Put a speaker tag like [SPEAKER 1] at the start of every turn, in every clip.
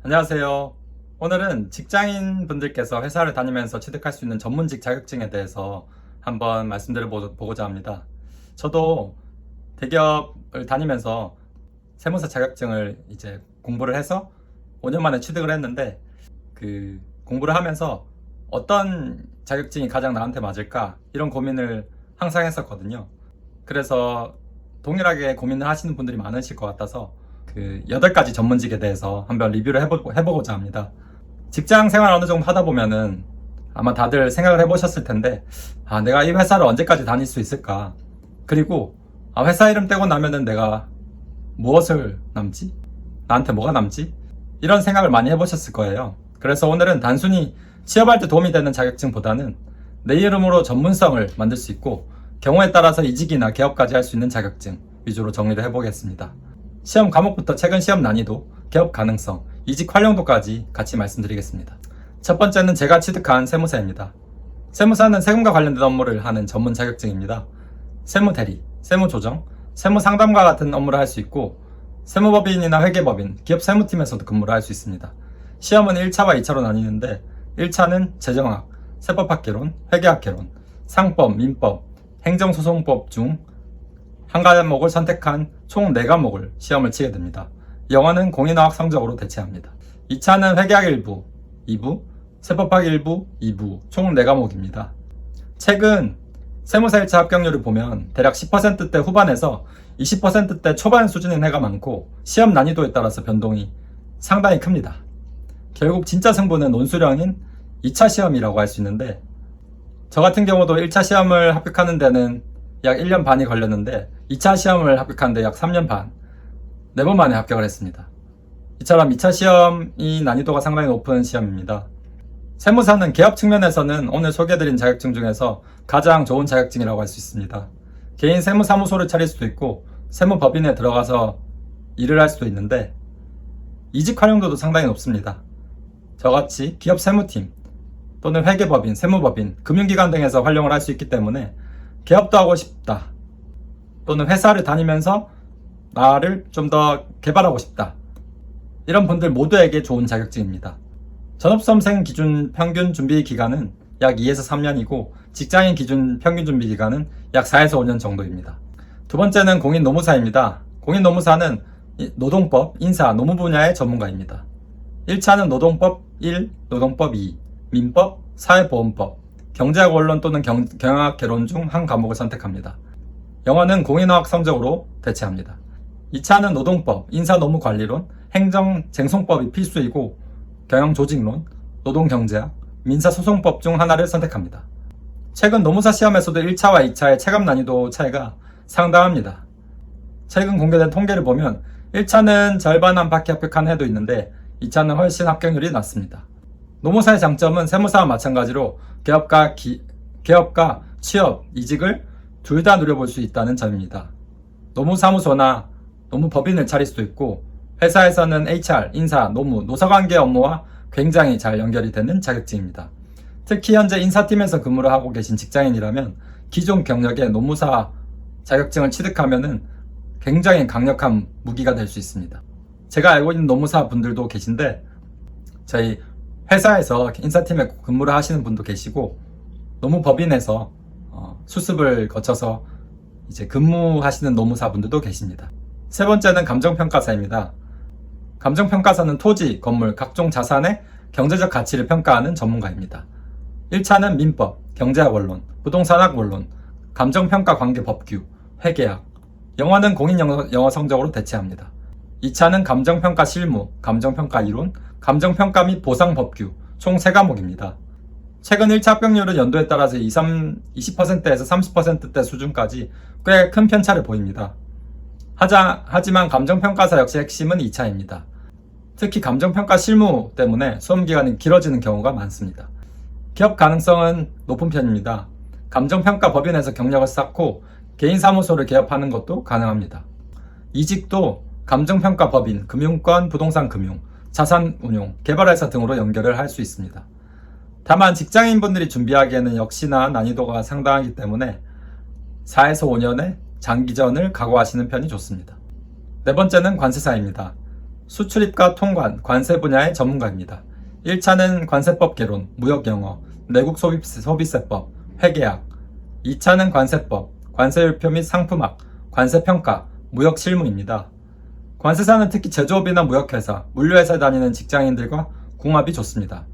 [SPEAKER 1] 안녕하세요. 오늘은 직장인 분들께서 회사를 다니면서 취득할 수 있는 전문직 자격증에 대해서 한번 말씀드려 보고자 합니다. 저도 대기업을 다니면서 세무사 자격증을 이제 공부를 해서 5년 만에 취득을 했는데, 그 공부를 하면서 어떤 자격증이 가장 나한테 맞을까 이런 고민을 항상 했었거든요. 그래서 동일하게 고민을 하시는 분들이 많으실 것 같아서 그 8가지 전문직에 대해서 한번 리뷰를 해보고자 합니다. 직장 생활 어느 정도 하다 보면은 아마 다들 생각을 해보셨을 텐데, 내가 이 회사를 언제까지 다닐 수 있을까? 그리고 회사 이름 떼고 나면은 내가 무엇을 남지? 나한테 뭐가 남지? 이런 생각을 많이 해보셨을 거예요. 그래서 오늘은 단순히 취업할 때 도움이 되는 자격증보다는 내 이름으로 전문성을 만들 수 있고 경우에 따라서 이직이나 개업까지 할 수 있는 자격증 위주로 정리를 해보겠습니다. 시험 과목부터 최근 시험 난이도, 개업 가능성, 이직 활용도까지 같이 말씀드리겠습니다. 첫 번째는 제가 취득한 세무사입니다. 세무사는 세금과 관련된 업무를 하는 전문 자격증입니다. 세무대리, 세무조정, 세무상담과 같은 업무를 할 수 있고 세무법인이나 회계법인, 기업 세무팀에서도 근무를 할 수 있습니다. 시험은 1차와 2차로 나뉘는데 1차는 재정학, 세법학개론, 회계학개론, 상법, 민법, 행정소송법 중 한 과목을 선택한 총 4과목을 시험을 치게 됩니다. 영어는 공인어학 성적으로 대체합니다. 2차는 회계학 1부, 2부, 세법학 1부, 2부 총 4과목입니다. 최근 세무사 1차 합격률을 보면 대략 10%대 후반에서 20%대 초반 수준인 해가 많고 시험 난이도에 따라서 변동이 상당히 큽니다. 결국 진짜 승부는 논술형인 2차 시험이라고 할 수 있는데, 저 같은 경우도 1차 시험을 합격하는 데는 약 1년 반이 걸렸는데 2차 시험을 합격하는데 약 3년 반, 4번 만에 합격을 했습니다. 이처럼 2차 시험이 난이도가 상당히 높은 시험입니다. 세무사는 개업 측면에서는 오늘 소개해드린 자격증 중에서 가장 좋은 자격증이라고 할 수 있습니다. 개인 세무사무소를 차릴 수도 있고 세무법인에 들어가서 일을 할 수도 있는데 이직 활용도도 상당히 높습니다. 저같이 기업 세무팀 또는 회계법인, 세무법인, 금융기관 등에서 활용을 할 수 있기 때문에 개업도 하고 싶다, 또는 회사를 다니면서 나를 좀 더 개발하고 싶다, 이런 분들 모두에게 좋은 자격증입니다. 전업수험생 기준 평균 준비 기간은 약 2에서 3년이고 직장인 기준 평균 준비 기간은 약 4에서 5년 정도입니다. 두 번째는 공인노무사입니다. 공인노무사는 노동법, 인사, 노무 분야의 전문가입니다. 1차는 노동법 1, 노동법 2, 민법, 사회보험법, 경제학 원론 또는 경영학 개론 중 한 과목을 선택합니다. 영어는 공인어학 성적으로 대체합니다. 2차는 노동법, 인사노무관리론, 행정쟁송법이 필수이고 경영조직론, 노동경제학, 민사소송법 중 하나를 선택합니다. 최근 노무사 시험에서도 1차와 2차의 체감 난이도 차이가 상당합니다. 최근 공개된 통계를 보면 1차는 절반 안팎의 합격한 해도 있는데 2차는 훨씬 합격률이 낮습니다. 노무사의 장점은 세무사와 마찬가지로 개업과 취업, 이직을 둘 다 누려볼 수 있다는 점입니다. 노무사무소나 노무법인을 차릴 수도 있고 회사에서는 HR, 인사, 노무, 노사관계 업무와 굉장히 잘 연결이 되는 자격증입니다. 특히 현재 인사팀에서 근무를 하고 계신 직장인이라면 기존 경력의 노무사 자격증을 취득하면 굉장히 강력한 무기가 될 수 있습니다. 제가 알고 있는 노무사 분들도 계신데 저희 회사에서 인사팀에 근무를 하시는 분도 계시고 노무법인에서 수습을 거쳐서 이제 근무하시는 노무사 분들도 계십니다. 세 번째는 감정평가사입니다. 감정평가사는 토지, 건물, 각종 자산의 경제적 가치를 평가하는 전문가입니다. 1차는 민법, 경제학 원론, 부동산학 원론, 감정평가 관계 법규, 회계학, 영어는 공인영어 성적으로 대체합니다. 2차는 감정평가 실무, 감정평가 이론, 감정평가 및 보상 법규 총 3과목입니다. 최근 1차 합격률은 연도에 따라서 20%에서 30%대 수준까지 꽤 큰 편차를 보입니다. 하지만 감정평가사 역시 핵심은 2차입니다. 특히 감정평가 실무 때문에 수험기간이 길어지는 경우가 많습니다. 기업 가능성은 높은 편입니다. 감정평가 법인에서 경력을 쌓고 개인 사무소를 개업하는 것도 가능합니다. 이직도 감정평가 법인, 금융권, 부동산 금융, 자산운용, 개발회사 등으로 연결을 할 수 있습니다. 다만 직장인분들이 준비하기에는 역시나 난이도가 상당하기 때문에 4에서 5년의 장기전을 각오하시는 편이 좋습니다. 네 번째는 관세사입니다. 수출입과 통관, 관세 분야의 전문가입니다. 1차는 관세법 개론, 무역영어, 내국 소비세법, 회계학. 2차는 관세법, 관세율표 및 상품학, 관세평가, 무역실무입니다. 관세사는 특히 제조업이나 무역회사, 물류회사에 다니는 직장인들과 궁합이 좋습니다.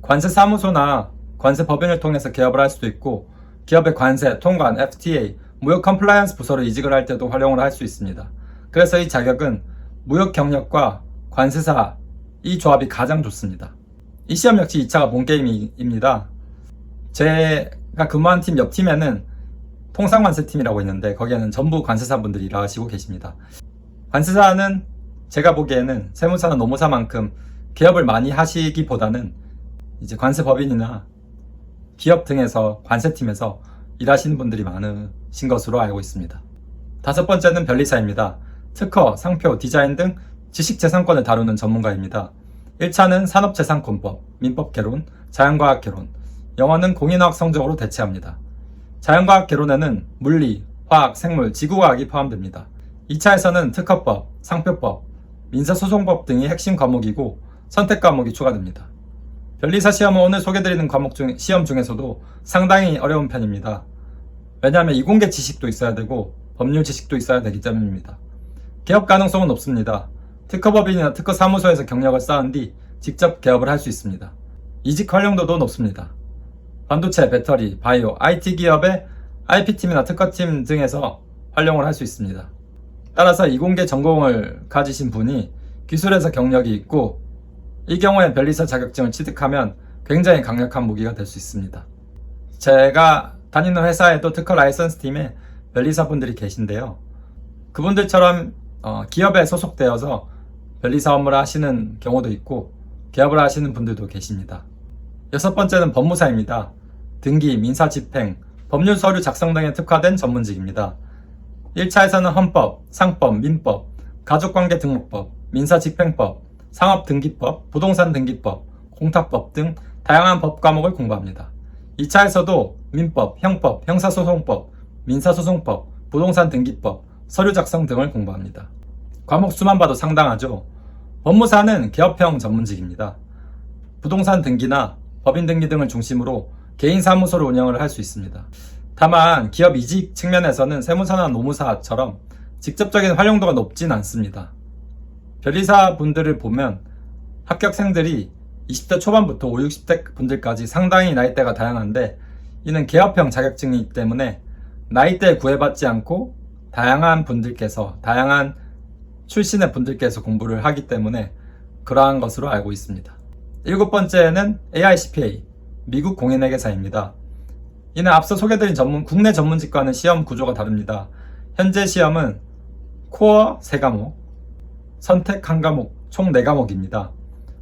[SPEAKER 1] 관세사무소나 관세법인을 통해서 개업을 할 수도 있고, 기업의 관세, 통관, FTA, 무역 컴플라이언스 부서로 이직을 할 때도 활용을 할 수 있습니다. 그래서 이 자격은 무역 경력과 관세사 이 조합이 가장 좋습니다. 이 시험 역시 2차가 본게임입니다. 제가 근무한 팀 옆 팀에는 통상관세팀이라고 있는데 거기에는 전부 관세사분들이 일하시고 계십니다. 관세사는 제가 보기에는 세무사나 노무사만큼 개업을 많이 하시기보다는 이제 관세법인이나 기업 등에서 관세팀에서 일하시는 분들이 많으신 것으로 알고 있습니다. 5번째는 변리사입니다. 특허, 상표, 디자인 등 지식재산권을 다루는 전문가입니다. 1차는 산업재산권법, 민법개론, 자연과학개론, 영어는 공인화학 성적으로 대체합니다. 자연과학개론에는 물리, 화학, 생물, 지구과학이 포함됩니다. 2차에서는 특허법, 상표법, 민사소송법 등이 핵심 과목이고 선택 과목이 추가됩니다. 변리사 시험은 오늘 소개드리는 시험 중에서도 상당히 어려운 편입니다. 왜냐하면 이공계 지식도 있어야 되고 법률 지식도 있어야 되기 때문입니다. 개업 가능성은 없습니다. 특허법인이나 특허사무소에서 경력을 쌓은 뒤 직접 개업을 할 수 있습니다. 이직 활용도도 높습니다. 반도체, 배터리, 바이오, IT 기업의 IP팀이나 특허팀 등에서 활용을 할 수 있습니다. 따라서 이공계 전공을 가지신 분이 기술에서 경력이 있고 이 경우에 변리사 자격증을 취득하면 굉장히 강력한 무기가 될 수 있습니다. 제가 다니는 회사에도 특허 라이선스 팀에 변리사 분들이 계신데요. 그분들처럼 기업에 소속되어서 변리사 업무를 하시는 경우도 있고 개업을 하시는 분들도 계십니다. 6번째는 법무사입니다. 등기, 민사 집행, 법률 서류 작성 등에 특화된 전문직입니다. 1차에서는 헌법, 상법, 민법, 가족관계 등록법, 민사집행법, 상업등기법, 부동산 등기법, 공탁법 등 다양한 법 과목을 공부합니다. 2차에서도 민법, 형법, 형사소송법, 민사소송법, 부동산 등기법, 서류 작성 등을 공부합니다. 과목 수만 봐도 상당하죠. 법무사는 개업형 전문직입니다. 부동산 등기나 법인 등기 등을 중심으로 개인 사무소를 운영을 할 수 있습니다. 다만 기업 이직 측면에서는 세무사나 노무사처럼 직접적인 활용도가 높진 않습니다. 변리사 분들을 보면 합격생들이 20대 초반부터 50, 60대 분들까지 상당히 나이대가 다양한데 이는 개업형 자격증이기 때문에 나이대에 구애받지 않고 다양한 출신의 분들께서 공부를 하기 때문에 그러한 것으로 알고 있습니다. 7번째는 AICPA, 미국 공인회계사입니다. 이는 앞서 소개드린 국내 전문직과는 시험 구조가 다릅니다. 현재 시험은 코어 3과목, 선택 1과목, 총 4과목입니다.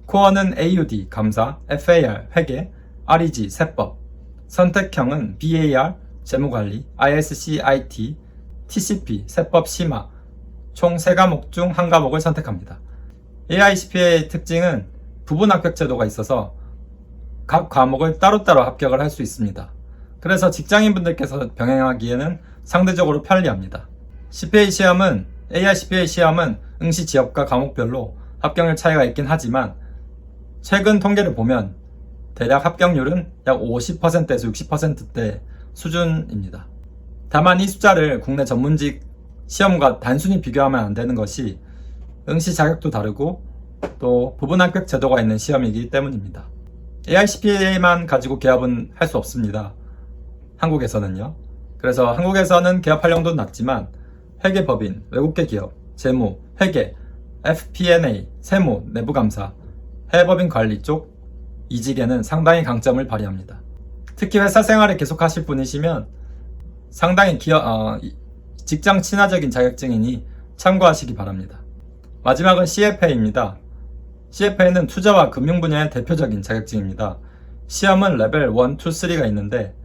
[SPEAKER 1] 코어는 AUD, 감사, FAR, 회계, REG, 세법, 선택형은 BAR, 재무관리, ISC, IT, TCP, 세법, 심화, 총 3과목 중 1과목을 선택합니다. AICPA의 특징은 부분 합격 제도가 있어서 각 과목을 따로따로 합격을 할 수 있습니다. 그래서 직장인분들께서 병행하기에는 상대적으로 편리합니다. AICPA 시험은 응시 지역과 과목별로 합격률 차이가 있긴 하지만 최근 통계를 보면 대략 합격률은 약 50%에서 60%대 수준입니다. 다만 이 숫자를 국내 전문직 시험과 단순히 비교하면 안 되는 것이 응시 자격도 다르고 또 부분 합격 제도가 있는 시험이기 때문입니다. AICPA만 가지고 개업은 할 수 없습니다. 한국에서는요. 그래서 한국에서는 개업 활용도는 낮지만 회계법인, 외국계 기업, 재무, 회계, FP&A, 세무, 내부감사, 해외법인 관리 쪽 이직에는 상당히 강점을 발휘합니다. 특히 회사 생활을 계속하실 분이시면 상당히 직장 친화적인 자격증이니 참고하시기 바랍니다. 마지막은 CFA입니다. CFA는 투자와 금융 분야의 대표적인 자격증입니다. 시험은 레벨 1, 2, 3가 있는데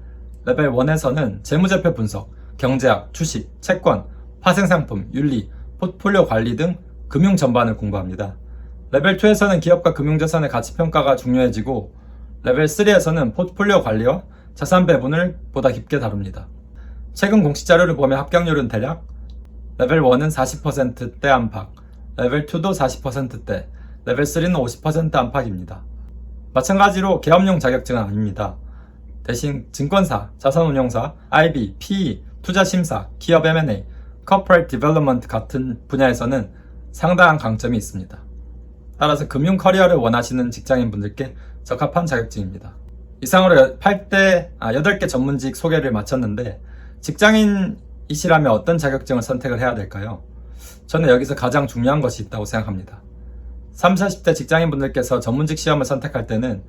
[SPEAKER 1] 레벨 1에서는 재무제표 분석, 경제학, 주식, 채권, 파생상품, 윤리, 포트폴리오 관리 등 금융 전반을 공부합니다. 레벨 2에서는 기업과 금융자산의 가치평가가 중요해지고 레벨 3에서는 포트폴리오 관리와 자산 배분을 보다 깊게 다룹니다. 최근 공식 자료를 보면 합격률은 대략 레벨 1은 40%대 안팎, 레벨 2도 40%대, 레벨 3는 50% 안팎입니다. 마찬가지로 계엄용 자격증은 아닙니다. 대신 증권사, 자산운용사, IB, PE, 투자심사, 기업 M&A, Corporate Development 같은 분야에서는 상당한 강점이 있습니다. 따라서 금융 커리어를 원하시는 직장인분들께 적합한 자격증입니다. 이상으로 8개 전문직 소개를 마쳤는데 직장인이시라면 어떤 자격증을 선택을 해야 될까요? 저는 여기서 가장 중요한 것이 있다고 생각합니다. 30, 40대 직장인분들께서 전문직 시험을 선택할 때는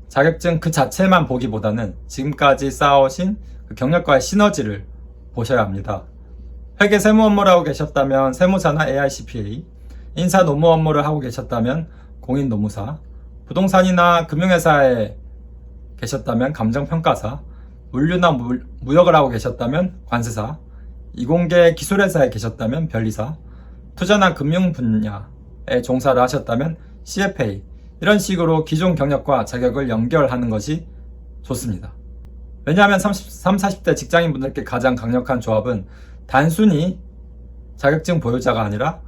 [SPEAKER 1] 자격증 그 자체만 보기보다는 지금까지 쌓아오신 그 경력과의 시너지를 보셔야 합니다. 회계 세무 업무를 하고 계셨다면 세무사나 AICPA, 인사 노무 업무를 하고 계셨다면 공인노무사, 부동산이나 금융회사에 계셨다면 감정평가사, 물류나 무역을 하고 계셨다면 관세사, 이공계 기술회사에 계셨다면 변리사, 투자나 금융 분야에 종사를 하셨다면 CFA, 이런 식으로 기존 경력과 자격을 연결하는 것이 좋습니다. 왜냐하면 30, 40대 직장인분들께 가장 강력한 조합은 단순히 자격증 보유자가 아니라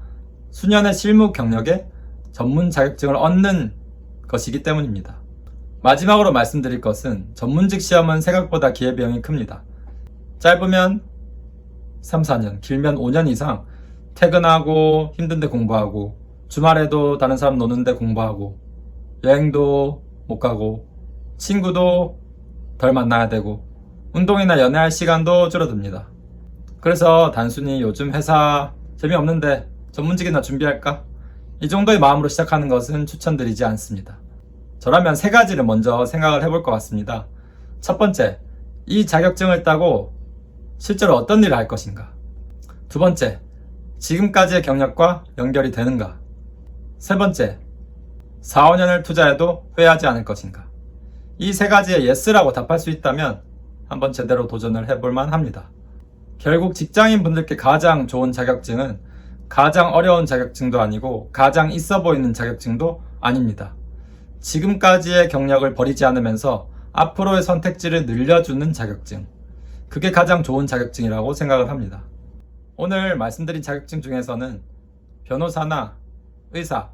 [SPEAKER 1] 수년의 실무 경력에 전문 자격증을 얻는 것이기 때문입니다. 마지막으로 말씀드릴 것은 전문직 시험은 생각보다 기회비용이 큽니다. 짧으면 3, 4년, 길면 5년 이상 퇴근하고 힘든데 공부하고 주말에도 다른 사람 노는데 공부하고 여행도 못 가고 친구도 덜 만나야 되고 운동이나 연애할 시간도 줄어듭니다. 그래서 단순히 요즘 회사 재미없는데 전문직이나 준비할까? 이 정도의 마음으로 시작하는 것은 추천드리지 않습니다. 저라면 3가지를 먼저 생각을 해볼 것 같습니다. 첫 번째, 이 자격증을 따고 실제로 어떤 일을 할 것인가? 두 번째, 지금까지의 경력과 연결이 되는가? 세 번째, 4, 5년을 투자해도 후회하지 않을 것인가? 이 3가지에 예스라고 답할 수 있다면 한번 제대로 도전을 해볼만 합니다. 결국 직장인 분들께 가장 좋은 자격증은 가장 어려운 자격증도 아니고 가장 있어 보이는 자격증도 아닙니다. 지금까지의 경력을 버리지 않으면서 앞으로의 선택지를 늘려주는 자격증. 그게 가장 좋은 자격증이라고 생각을 합니다. 오늘 말씀드린 자격증 중에서는 변호사나 의사,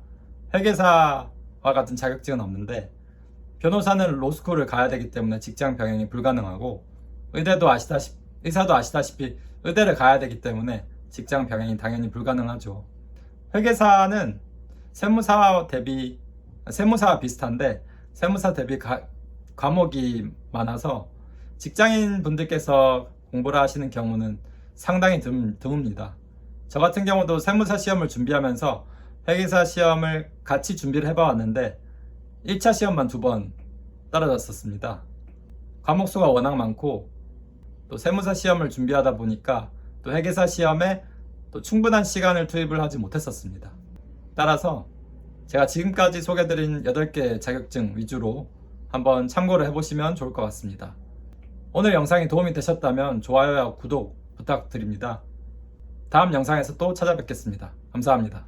[SPEAKER 1] 회계사와 같은 자격증은 없는데 변호사는 로스쿨을 가야 되기 때문에 직장 병행이 불가능하고 의사도 아시다시피 의대를 가야 되기 때문에 직장 병행이 당연히 불가능하죠. 회계사는 세무사와 비슷한데 세무사 대비 과목이 많아서 직장인 분들께서 공부를 하시는 경우는 상당히 드뭅니다. 저 같은 경우도 세무사 시험을 준비하면서 회계사 시험을 같이 준비를 해봐왔는데 1차 시험만 2번 떨어졌었습니다. 과목 수가 워낙 많고 또 세무사 시험을 준비하다 보니까 또 회계사 시험에 또 충분한 시간을 투입을 하지 못했었습니다. 따라서 제가 지금까지 소개드린 8개 자격증 위주로 한번 참고를 해보시면 좋을 것 같습니다. 오늘 영상이 도움이 되셨다면 좋아요와 구독 부탁드립니다. 다음 영상에서 또 찾아뵙겠습니다. 감사합니다.